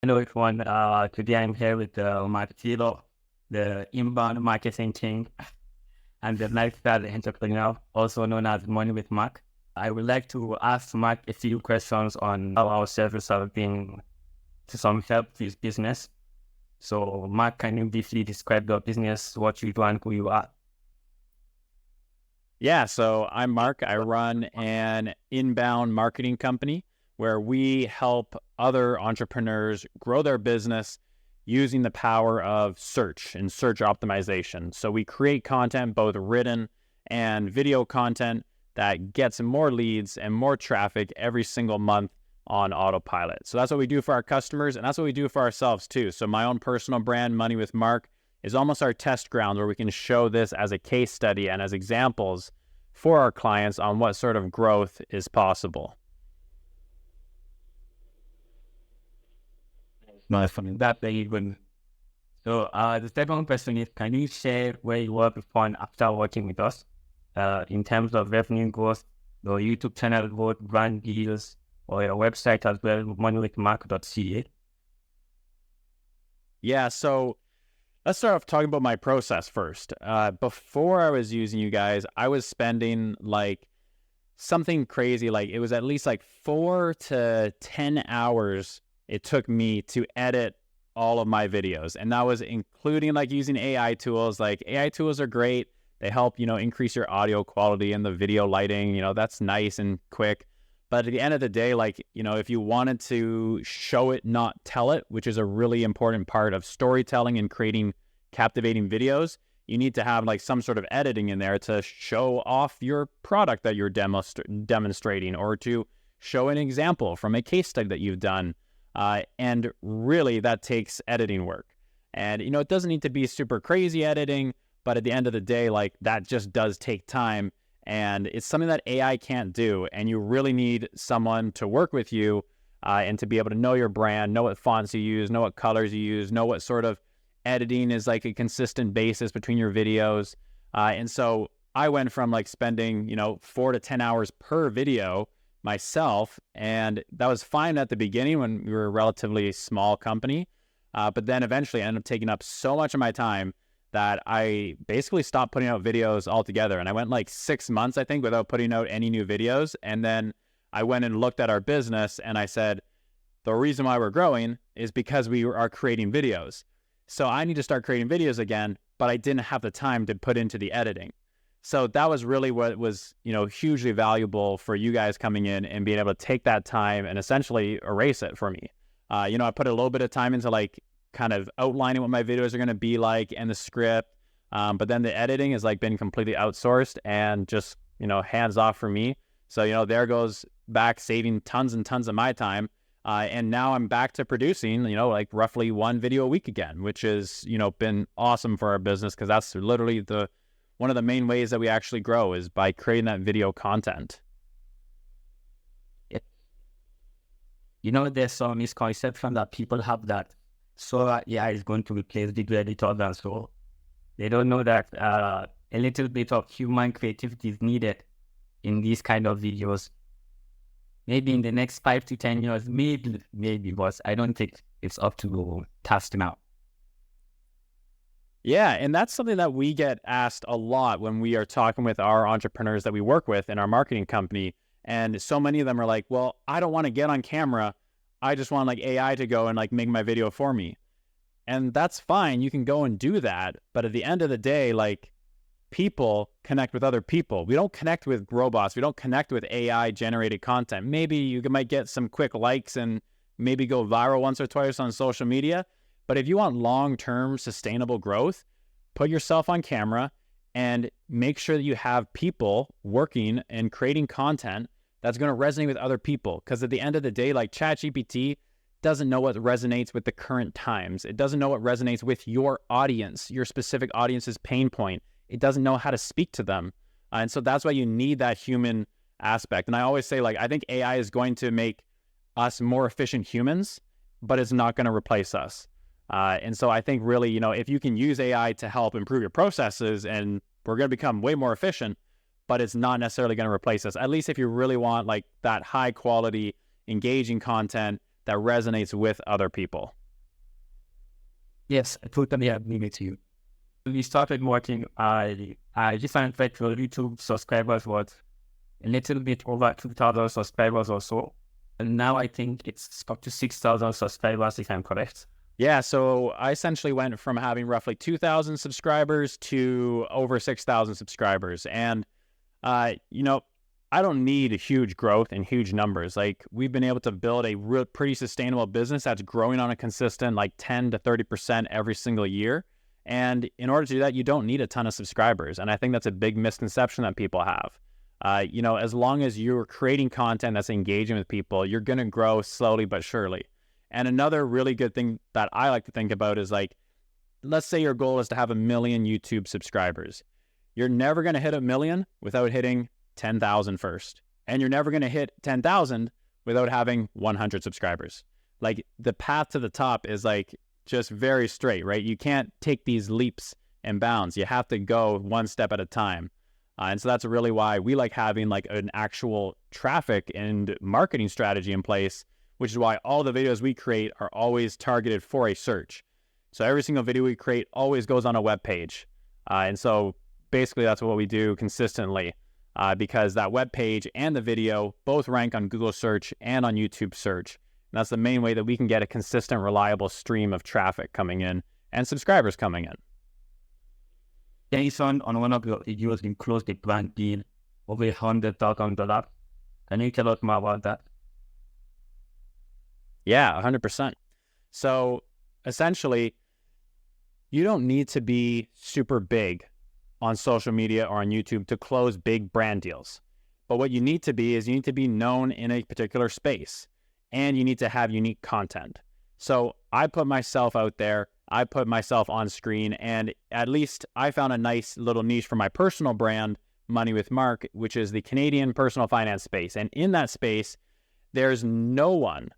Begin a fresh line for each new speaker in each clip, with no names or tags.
Hello, everyone. Today I'm here with Mark Tilo, the inbound marketing king and the lifestyle entrepreneur, also known as Money with Mark. I would like to ask Mark a few questions on how our service have been to some help with his business. So, Mark, can you briefly describe your business, what you do, and who you are?
Yeah, so I'm Mark. I run an inbound marketing company where we help other entrepreneurs grow their business using the power of search and search optimization. So we create content, both written and video content, that gets more leads and more traffic every single month on autopilot. So that's what we do for our customers, and that's what we do for ourselves too. So my own personal brand, Money with Mark, is almost our test ground where we can show this as a case study and as examples for our clients on what sort of growth is possible.
Nice. That's very good. So the second question is, can you share where you were before and after working with us in terms of revenue growth, your YouTube channel growth, brand deals, or your website as well, moneywithmark.ca?
Yeah, so let's start off talking about my process first. Before I was using you guys, I was spending like something crazy. Like it was at least like 4 to 10 hours it took me to edit all of my videos. And that was including like using AI tools. Like AI tools are great. They help, increase your audio quality and the video lighting, that's nice and quick. But at the end of the day, like, if you wanted to show it, not tell it, which is a really important part of storytelling and creating captivating videos, you need to have like some sort of editing in there to show off your product that you're demonstrating, or to show an example from a case study that you've done. And really that takes editing work. And, it doesn't need to be super crazy editing, but at the end of the day, like that just does take time. And it's something that AI can't do. And you really need someone to work with you and to be able to know your brand, know what fonts you use, know what colors you use, know what sort of editing is like a consistent basis between your videos. And so I went from like spending, 4 to 10 hours per video myself. And that was fine at the beginning when we were a relatively small company. But then eventually I ended up taking up so much of my time that I basically stopped putting out videos altogether. And I went like 6 months, I think, without putting out any new videos. And then I went and looked at our business and I said, the reason why we're growing is because we are creating videos. So I need to start creating videos again, but I didn't have the time to put into the editing. So that was really what was, hugely valuable for you guys coming in and being able to take that time and essentially erase it for me. I put a little bit of time into like kind of outlining what my videos are going to be like and the script. But then the editing has like been completely outsourced and just, hands off for me. So, there goes back saving tons and tons of my time. And now I'm back to producing, like roughly 1 video a week again, which is, been awesome for our business, because that's literally one of the main ways that we actually grow is by creating that video content.
There's some misconception that people have that AI is going to replace video editors, and so they don't know that a little bit of human creativity is needed in these kind of videos. Maybe in the next 5 to 10 years, maybe, but I don't think it's up to task now.
Yeah, and that's something that we get asked a lot when we are talking with our entrepreneurs that we work with in our marketing company. And so many of them are like, well, I don't want to get on camera. I just want like AI to go and like make my video for me. And that's fine. You can go and do that. But at the end of the day, like, people connect with other people. We don't connect with robots. We don't connect with AI generated content. Maybe you might get some quick likes and maybe go viral once or twice on social media. But if you want long-term sustainable growth, put yourself on camera and make sure that you have people working and creating content that's going to resonate with other people. Because at the end of the day, like, ChatGPT doesn't know what resonates with the current times. It doesn't know what resonates with your audience, your specific audience's pain point. It doesn't know how to speak to them. And so that's why you need that human aspect. And I always say, like, I think AI is going to make us more efficient humans, but it's not going to replace us. And so I think really, if you can use AI to help improve your processes, and we're going to become way more efficient, but it's not necessarily going to replace us. At least if you really want like that high quality, engaging content that resonates with other people.
Yes, I totally agree with you. When we started working, I just found that your YouTube subscribers was a little bit over 2,000 subscribers or so. And now I think it's up to 6,000 subscribers, if I'm correct.
Yeah, so I essentially went from having roughly 2,000 subscribers to over 6,000 subscribers. And, you know, I don't need a huge growth and huge numbers. Like, we've been able to build a real pretty sustainable business that's growing on a consistent like 10 to 30% every single year. And in order to do that, you don't need a ton of subscribers. And I think that's a big misconception that people have. You know, as long as you're creating content that's engaging with people, you're going to grow slowly but surely. And another really good thing that I like to think about is like, let's say your goal is to have 1 million YouTube subscribers. You're never going to hit 1 million without hitting 10,000 first. And you're never going to hit 10,000 without having 100 subscribers. Like, the path to the top is like just very straight, right? You can't take these leaps and bounds. You have to go one step at a time. And so that's really why we like having like an actual traffic and marketing strategy in place, which is why all the videos we create are always targeted for a search. So every single video we create always goes on a web page. And so basically that's what we do consistently, because that web page and the video both rank on Google search and on YouTube search. And that's the main way that we can get a consistent, reliable stream of traffic coming in and subscribers coming in.
Jason, on one of your videos, you closed the brand deal over $100,000. Can you tell us more about that?
Yeah, 100%. So essentially, you don't need to be super big on social media or on YouTube to close big brand deals. But what you need to be is you need to be known in a particular space, and you need to have unique content. So I put myself out there, I put myself on screen, and at least I found a nice little niche for my personal brand, Money with Mark, which is the Canadian personal finance space. And in that space, there's no one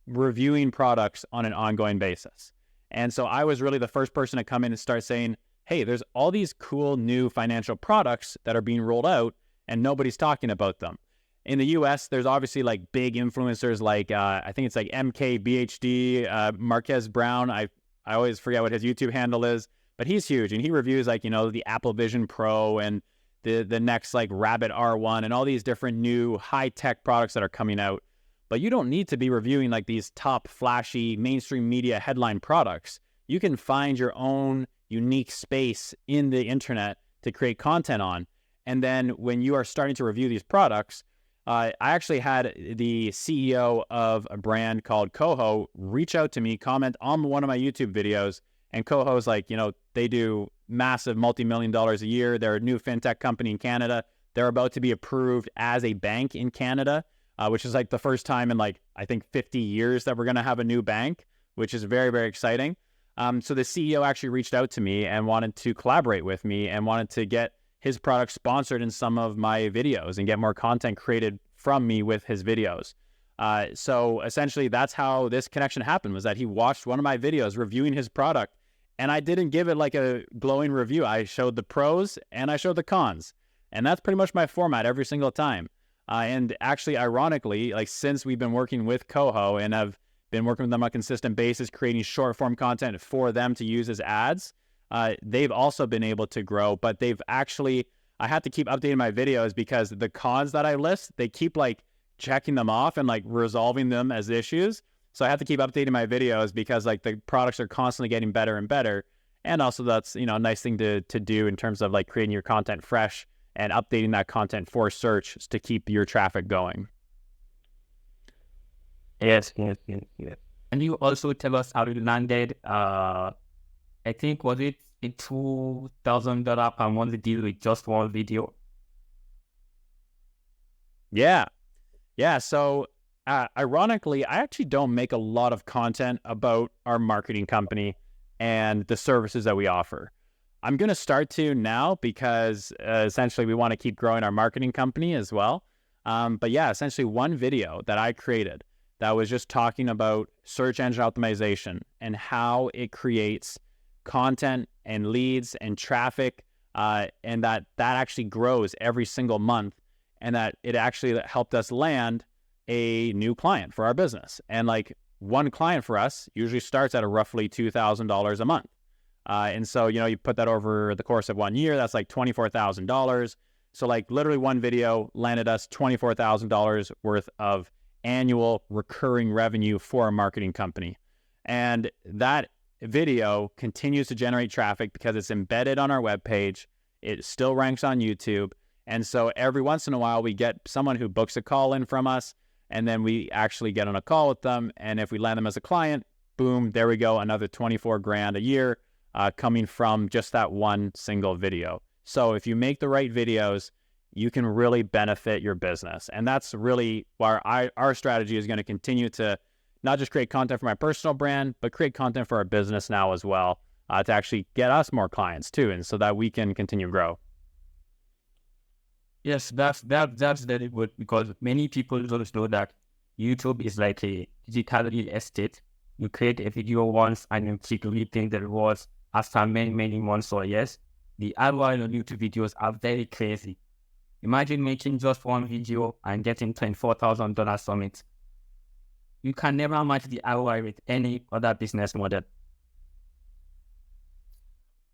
reviewing products on an ongoing basis. And so I was really the first person to come in and start saying, hey, there's all these cool new financial products that are being rolled out and nobody's talking about them. In the US, there's obviously like big influencers like, I think it's like MKBHD, Marquez Brown. I always forget what his YouTube handle is, but he's huge. And he reviews like, you know, the Apple Vision Pro and the next like Rabbit R1 and all these different new high-tech products that are coming out. But you don't need to be reviewing like these top flashy mainstream media headline products. You can find your own unique space in the internet to create content on. And then when you are starting to review these products, I actually had the CEO of a brand called Coho reach out to me, comment on one of my YouTube videos. And Coho's like, you know, they do massive multi-million dollars a year. They're a new fintech company in Canada. They're about to be approved as a bank in Canada. Which is like the first time in like, I think 50 years that we're going to have a new bank, which is very, very exciting. So the CEO actually reached out to me and wanted to collaborate with me and wanted to get his product sponsored in some of my videos and get more content created from me with his videos. So essentially that's how this connection happened, was that he watched one of my videos reviewing his product, and I didn't give it like a glowing review. I showed the pros and I showed the cons. And that's pretty much my format every single time. And actually, ironically, like since we've been working with Coho and I've been working with them on a consistent basis, creating short form content for them to use as ads, they've also been able to grow. But they've actually, I have to keep updating my videos because the cons that I list, they keep like checking them off and like resolving them as issues. So I have to keep updating my videos because like the products are constantly getting better and better. And also that's, you know, a nice thing to do in terms of like creating your content fresh and updating that content for search to keep your traffic going.
Yes. And you also tell us how you landed, I think, was it a $2,000 per month deal with just one video?
Yeah. So ironically, I actually don't make a lot of content about our marketing company and the services that we offer. I'm going to start to now because essentially we want to keep growing our marketing company as well. But yeah, essentially one video that I created that was just talking about search engine optimization and how it creates content and leads and traffic, and that actually grows every single month, and that it actually helped us land a new client for our business. And like one client for us usually starts at a roughly $2,000 a month. And so, you put that over the course of 1 year, that's like $24,000. So like literally one video landed us $24,000 worth of annual recurring revenue for a marketing company. And that video continues to generate traffic because it's embedded on our webpage. It still ranks on YouTube. And so every once in a while, we get someone who books a call in from us, and then we actually get on a call with them. And if we land them as a client, boom, there we go, another 24 grand a year coming from just that one single video. So if you make the right videos, you can really benefit your business. And that's really why our strategy is going to continue to not just create content for my personal brand, but create content for our business now as well, to actually get us more clients too, and so that we can continue to grow.
Yes, that's very good, because many people don't know that YouTube is like a digital real estate. You create a video once and you keep reaping the rewards after many, many months or years. The ROI on YouTube videos are very crazy. Imagine making just one video and getting $24,000 from it. You can never match the ROI with any other business model.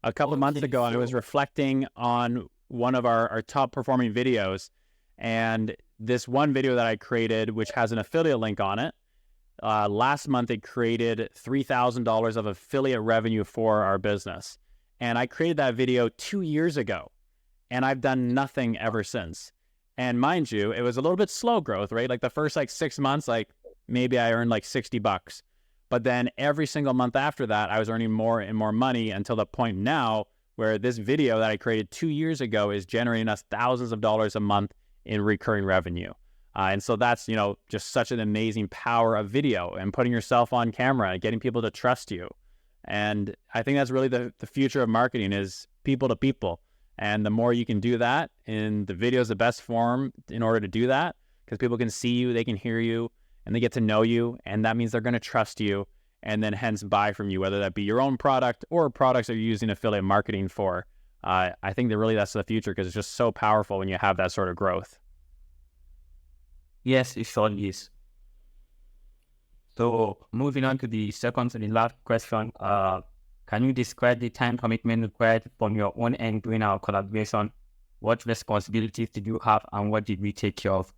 A couple of months ago, I was reflecting on one of our top performing videos, and this one video that I created, which has an affiliate link on it, last month it created $3,000 of affiliate revenue for our business. And I created that video 2 years ago, and I've done nothing ever since. And mind you, it was a little bit slow growth, right? Like the first 6 months, maybe I earned $60. But then every single month after that, I was earning more and more money, until the point now where this video that I created 2 years ago is generating us thousands of dollars a month in recurring revenue. And so that's, just such an amazing power of video and putting yourself on camera and getting people to trust you. And I think that's really the future of marketing, is people to people. And the more you can do that, and the video is the best form in order to do that, because people can see you, they can hear you, and they get to know you. And that means they're going to trust you, and then hence buy from you, whether that be your own product or products that you're using affiliate marketing for. I think that really that's the future, because it's just so powerful when you have that sort of growth.
Yes, it sure is. So moving on to the second to the last question, can you describe the time commitment required from your own end during our collaboration? What responsibilities did you have, and what did we take care of?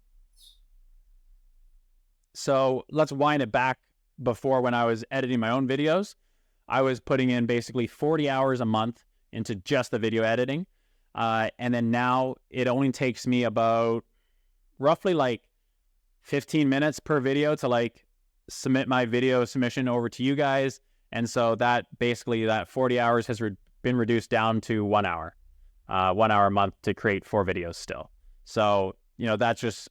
So let's wind it back. Before, when I was editing my own videos, I was putting in basically 40 hours a month into just the video editing. And then now it only takes me about roughly 15 minutes per video to submit my video submission over to you guys. And so that 40 hours has been reduced down to 1 hour, 1 hour a month to create 4 videos still. So, that's just,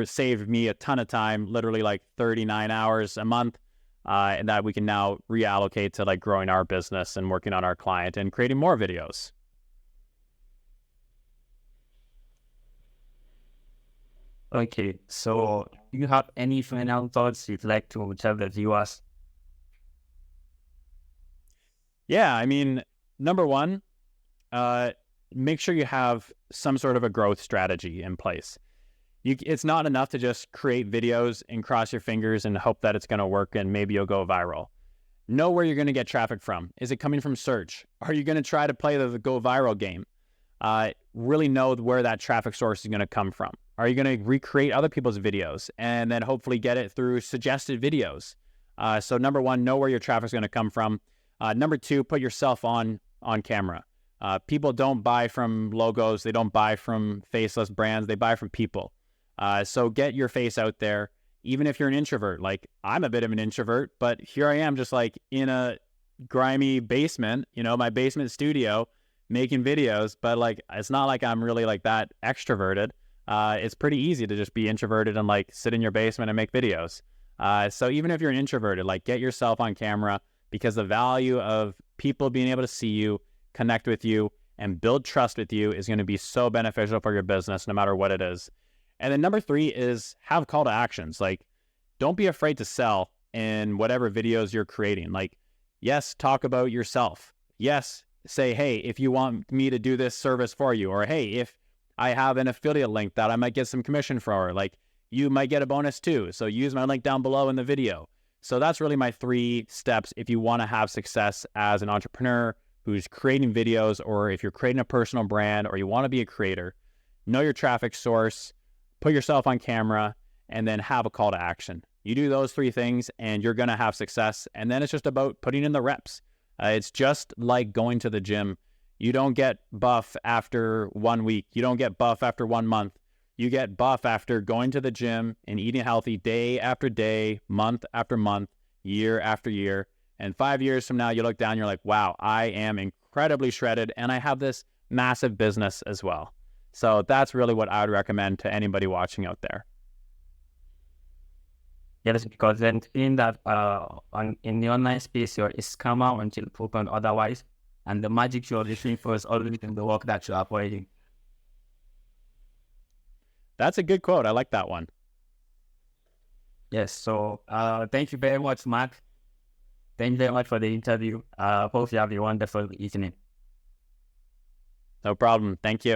saved me a ton of time, literally 39 hours a month, and that we can now reallocate to growing our business and working on our client and creating more videos.
Okay, so do you have any final thoughts you'd like to tell the viewers?
Yeah, I mean, number one, make sure you have some sort of a growth strategy in place. It's not enough to just create videos and cross your fingers and hope that it's going to work and maybe you'll go viral. Know where you're going to get traffic from. Is it coming from search? Are you going to try to play the go viral game? Really know where that traffic source is going to come from. Are you going to recreate other people's videos and then hopefully get it through suggested videos? So number one, know where your traffic is going to come from. Number two, put yourself on camera. People don't buy from logos. They don't buy from faceless brands. They buy from people. So get your face out there, even if you're an introvert. I'm a bit of an introvert, but here I am just in a grimy basement, my basement studio making videos, but it's not like I'm really that extroverted. It's pretty easy to just be introverted and sit in your basement and make videos. So even if you're an introverted, get yourself on camera, because the value of people being able to see you, connect with you, and build trust with you is going to be so beneficial for your business, no matter what it is. And then number three is have call to actions. Don't be afraid to sell in whatever videos you're creating. Yes, talk about yourself. Yes, say, hey, if you want me to do this service for you, or hey, if I have an affiliate link that I might get some commission for, you might get a bonus too. So use my link down below in the video. So that's really my 3 steps if you want to have success as an entrepreneur who's creating videos, or if you're creating a personal brand or you want to be a creator. Know your traffic source, put yourself on camera, and then have a call to action. You do those 3 things and you're going to have success. And then it's just about putting in the reps. It's just like going to the gym. You don't get buff after 1 week. You don't get buff after 1 month. You get buff after going to the gym and eating healthy day after day, month after month, year after year. And 5 years from now, you look down, you're like, wow, I am incredibly shredded and I have this massive business as well. So that's really what I would recommend to anybody watching out there.
Yes, because then in that in the online space, you're a scammer until proven otherwise. And the magic you're looking for is always in the work that you're avoiding.
That's a good quote. I like that one.
Yes. So thank you very much, Mark. Thank you very much for the interview. Hope you have a wonderful evening.
No problem. Thank you.